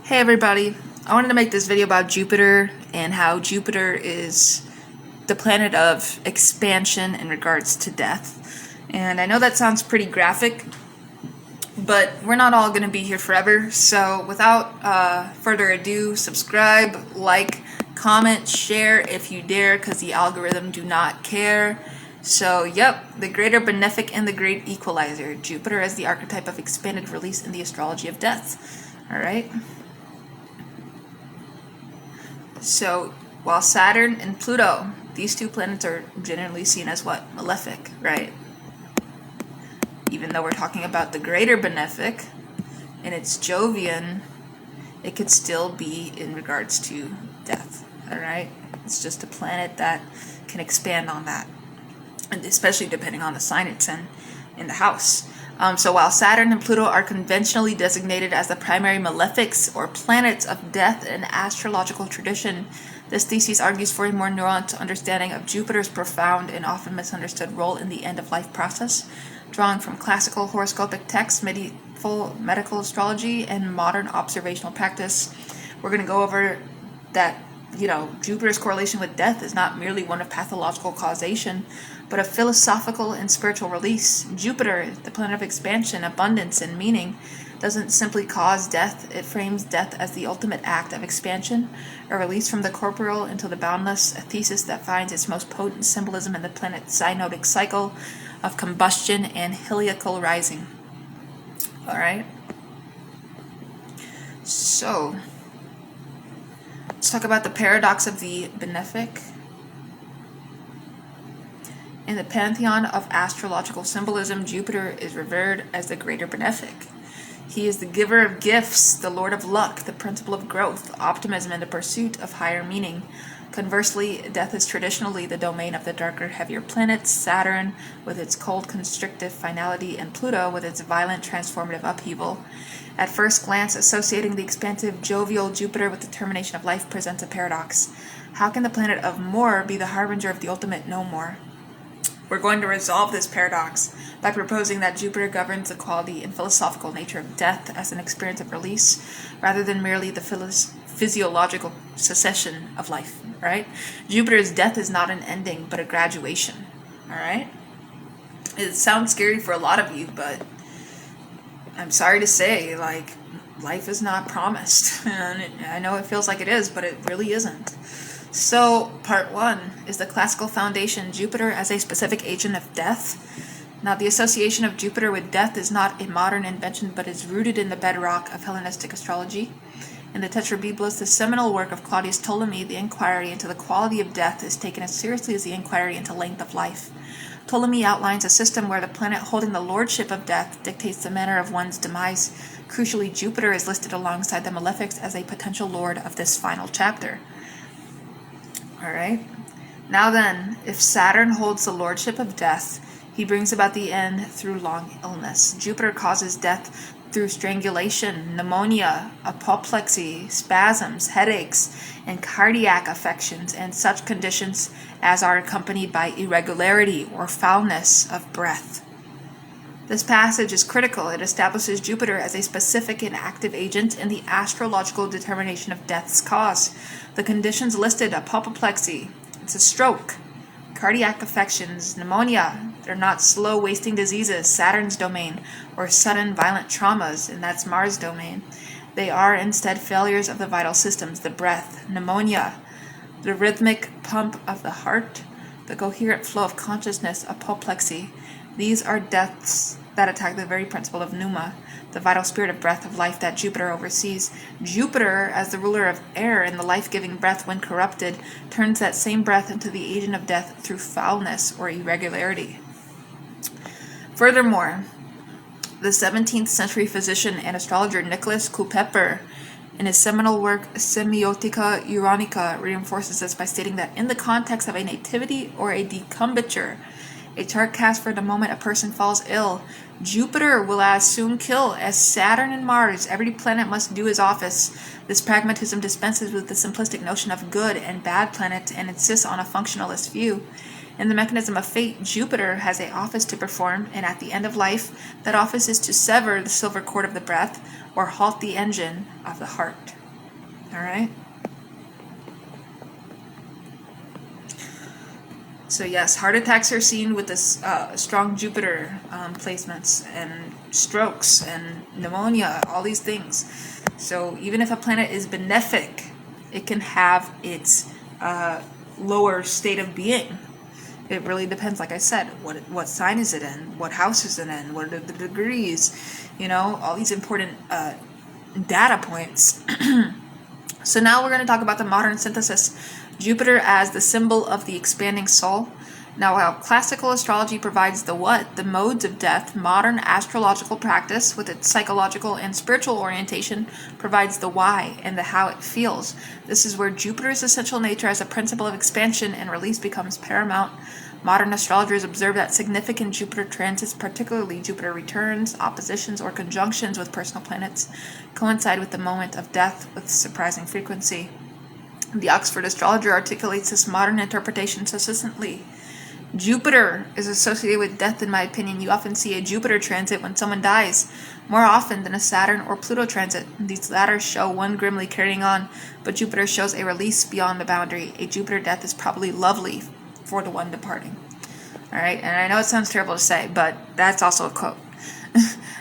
Hey everybody, I wanted to make this video about Jupiter and how Jupiter is the planet of expansion in regards to death. And I know that sounds pretty graphic, but we're not all going to be here forever. So without further ado, subscribe, like, comment, share if you dare, because the algorithm do not care. So yep, the greater benefic and the great equalizer. Jupiter as the archetype of expanded release in the astrology of death. Alright? So, while Saturn and Pluto, these two planets are generally seen as what? Malefic, right? Even though we're talking about the greater benefic, and it's Jovian, it could still be in regards to death, alright? It's just a planet that can expand on that, and especially depending on the sign it's in the house. So while Saturn and Pluto are conventionally designated as the primary malefics or planets of death in astrological tradition, this thesis argues for a more nuanced understanding of Jupiter's profound and often misunderstood role in the end-of-life process, drawing from classical horoscopic texts, medieval medical astrology, and modern observational practice. We're going to go over that Jupiter's correlation with death is not merely one of pathological causation, but of philosophical and spiritual release. Jupiter, the planet of expansion, abundance, and meaning, doesn't simply cause death. It frames death as the ultimate act of expansion, a release from the corporeal into the boundless, a thesis that finds its most potent symbolism in the planet's synodic cycle of combustion and heliacal rising. Alright? So, let's talk about the paradox of the benefic. In the pantheon of astrological symbolism, Jupiter is revered as the greater benefic. He is the giver of gifts, the lord of luck, the principle of growth, optimism, and the pursuit of higher meaning. Conversely, death is traditionally the domain of the darker, heavier planets, Saturn with its cold, constrictive finality, and Pluto with its violent, transformative upheaval. At first glance, associating the expansive, jovial Jupiter with the termination of life presents a paradox. How can the planet of more be the harbinger of the ultimate no more? We're going to resolve this paradox by proposing that Jupiter governs the quality and philosophical nature of death as an experience of release, rather than merely the physiological cessation of life, right? Jupiter's death is not an ending, but a graduation, all right? It sounds scary for a lot of you, but I'm sorry to say, life is not promised. And I know it feels like it is, but it really isn't. So, part one is the classical foundation, Jupiter as a specific agent of death. Now, the association of Jupiter with death is not a modern invention, but is rooted in the bedrock of Hellenistic astrology. In the Tetrabiblos, the seminal work of Claudius Ptolemy, the inquiry into the quality of death is taken as seriously as the inquiry into length of life. Ptolemy outlines a system where the planet holding the lordship of death dictates the manner of one's demise. Crucially, Jupiter is listed alongside the malefics as a potential lord of this final chapter. Alright, now then, if Saturn holds the lordship of death, he brings about the end through long illness. Jupiter causes death through strangulation, pneumonia, apoplexy, spasms, headaches, and cardiac affections, and such conditions as are accompanied by irregularity or foulness of breath. This passage is critical. It establishes Jupiter as a specific and active agent in the astrological determination of death's cause. The conditions listed: apoplexy, it's a stroke; cardiac affections, pneumonia, they're not slow wasting diseases, Saturn's domain, or sudden violent traumas, and that's Mars' domain. They are instead failures of the vital systems, the breath; pneumonia, the rhythmic pump of the heart, the coherent flow of consciousness; apoplexy, these are deaths that attack the very principle of pneuma, the vital spirit of breath of life that Jupiter oversees. Jupiter, as the ruler of air and the life-giving breath when corrupted, turns that same breath into the agent of death through foulness or irregularity. Furthermore, the 17th century physician and astrologer Nicholas Culpeper, in his seminal work Semiotica Uronica, reinforces this by stating that in the context of a nativity or a decumbiture, a chart cast for the moment a person falls ill, Jupiter will as soon kill as Saturn and Mars. Every planet must do his office. This pragmatism dispenses with the simplistic notion of good and bad planets and insists on a functionalist view. In the mechanism of fate, Jupiter has an office to perform, and at the end of life, that office is to sever the silver cord of the breath, or halt the engine of the heart. All right? So yes, heart attacks are seen with this strong Jupiter placements, and strokes and pneumonia, all these things. So even if a planet is benefic, it can have its lower state of being. It really depends, like I said, what sign is it in, what house is it in, what are the degrees, all these important data points. So now we're going to talk about the modern synthesis. Jupiter as the symbol of the expanding soul. Now, while classical astrology provides the what, the modes of death, modern astrological practice, with its psychological and spiritual orientation, provides the why and the how it feels. This is where Jupiter's essential nature as a principle of expansion and release becomes paramount. Modern astrologers observe that significant Jupiter transits, particularly Jupiter returns, oppositions, or conjunctions with personal planets, coincide with the moment of death with surprising frequency. The Oxford Astrologer articulates this modern interpretation succinctly. Jupiter is associated with death, in my opinion. You often see a Jupiter transit when someone dies, more often than a Saturn or Pluto transit. These latter show one grimly carrying on, but Jupiter shows a release beyond the boundary. A Jupiter death is probably lovely for the one departing. All right, and I know it sounds terrible to say, but that's also a quote.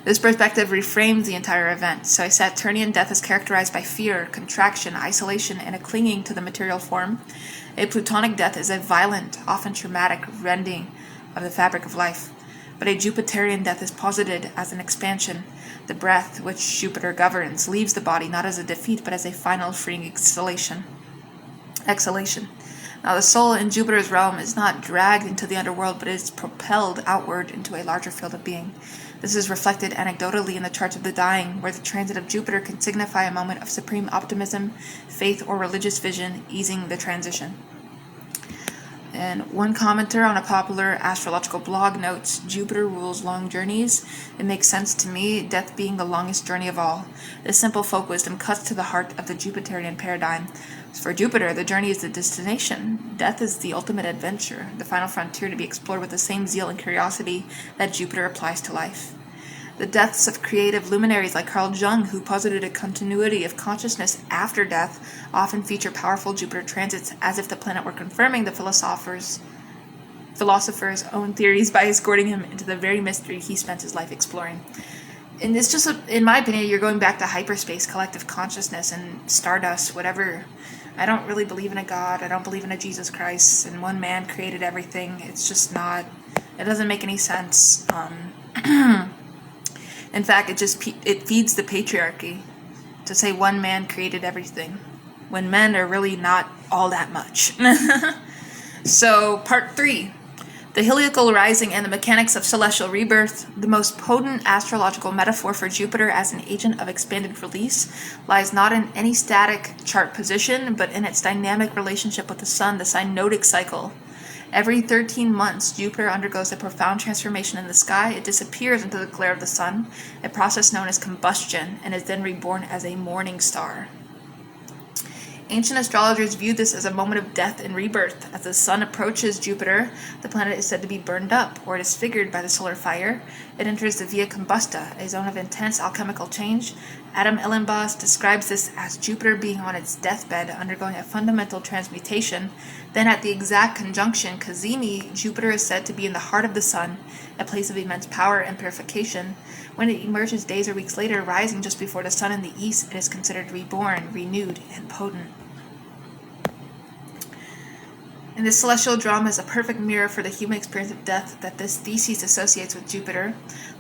This perspective reframes the entire event. So a Saturnian death is characterized by fear, contraction, isolation, and a clinging to the material form. A Plutonic death is a violent, often traumatic rending of the fabric of life. But a Jupiterian death is posited as an expansion. The breath, which Jupiter governs, leaves the body not as a defeat, but as a final freeing exhalation. Now, the soul in Jupiter's realm is not dragged into the underworld, but is propelled outward into a larger field of being. This is reflected anecdotally in the charts of the dying, where the transit of Jupiter can signify a moment of supreme optimism, faith, or religious vision, easing the transition. And one commenter on a popular astrological blog notes, Jupiter rules long journeys. It makes sense to me, death being the longest journey of all. This simple folk wisdom cuts to the heart of the Jupiterian paradigm. For Jupiter, the journey is the destination. Death is the ultimate adventure, the final frontier to be explored with the same zeal and curiosity that Jupiter applies to life. The deaths of creative luminaries like Carl Jung, who posited a continuity of consciousness after death, often feature powerful Jupiter transits, as if the planet were confirming the philosopher's own theories by escorting him into the very mystery he spent his life exploring. And it's just, in my opinion, you're going back to hyperspace, collective consciousness, and stardust, whatever. I don't really believe in a God. I don't believe in a Jesus Christ, and one man created everything. It's just not, it doesn't make any sense. In fact, it feeds the patriarchy to say one man created everything, when men are really not all that much. So, part 3. The heliacal rising and the mechanics of celestial rebirth. The most potent astrological metaphor for Jupiter as an agent of expanded release lies not in any static chart position, but in its dynamic relationship with the sun, the synodic cycle. Every 13 months, Jupiter undergoes a profound transformation in the sky. It disappears into the glare of the sun, a process known as combustion, and is then reborn as a morning star. Ancient astrologers viewed this as a moment of death and rebirth. As the sun approaches Jupiter, the planet is said to be burned up or disfigured by the solar fire. It enters the via combusta, a zone of intense alchemical change. Adam Ellenbos describes this as Jupiter being on its deathbed, undergoing a fundamental transmutation. Then at the exact conjunction, Cazimi, Jupiter is said to be in the heart of the sun, a place of immense power and purification. When it emerges days or weeks later, rising just before the sun in the east, it is considered reborn, renewed, and potent. And this celestial drama is a perfect mirror for the human experience of death that this thesis associates with Jupiter.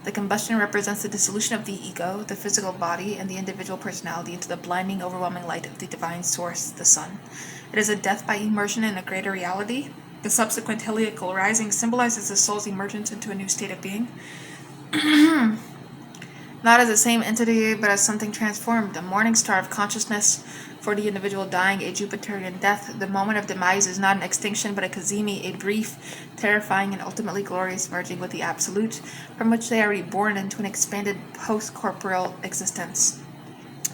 The combustion represents the dissolution of the ego, the physical body, and the individual personality into the blinding, overwhelming light of the divine source, the sun. It is a death by immersion in a greater reality. The subsequent heliacal rising symbolizes the soul's emergence into a new state of being. Not as the same entity, but as something transformed, a morning star of consciousness. For the individual dying a Jupiterian death, the moment of demise is not an extinction, but a Cazimi, a brief, terrifying, and ultimately glorious merging with the Absolute, from which they are reborn into an expanded post-corporeal existence.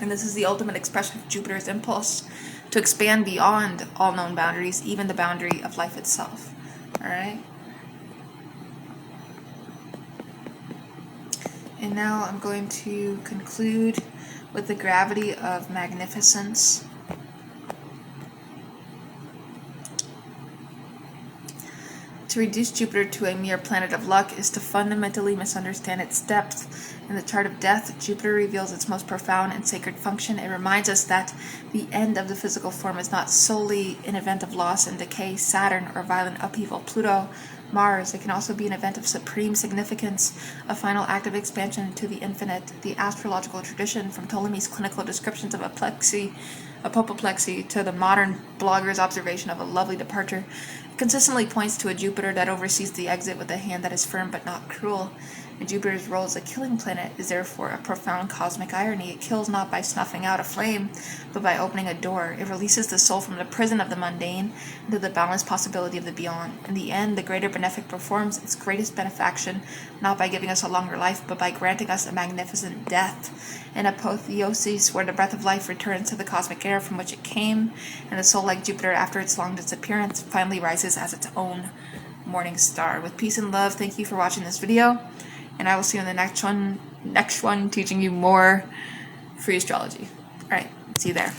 And this is the ultimate expression of Jupiter's impulse to expand beyond all known boundaries, even the boundary of life itself. All right? And now I'm going to conclude with the gravity of magnificence. To reduce Jupiter to a mere planet of luck is to fundamentally misunderstand its depth. In the chart of death, Jupiter reveals its most profound and sacred function. It reminds us that the end of the physical form is not solely an event of loss and decay, Saturn, or violent upheaval, Pluto, Mars. It can also be an event of supreme significance, a final act of expansion into the infinite. The astrological tradition, from Ptolemy's clinical descriptions of apoplexy to the modern blogger's observation of a lovely departure, consistently points to a Jupiter that oversees the exit with a hand that is firm but not cruel. And Jupiter's role as a killing planet is therefore a profound cosmic irony. It kills not by snuffing out a flame, but by opening a door. It releases the soul from the prison of the mundane into the boundless possibility of the beyond. In the end, the greater benefic performs its greatest benefaction, not by giving us a longer life, but by granting us a magnificent death, an apotheosis where the breath of life returns to the cosmic air from which it came, and the soul, like Jupiter after its long disappearance, finally rises as its own morning star. With peace and love, thank you for watching this video, and I will see you in the next one teaching you more free astrology. Alright, see you there.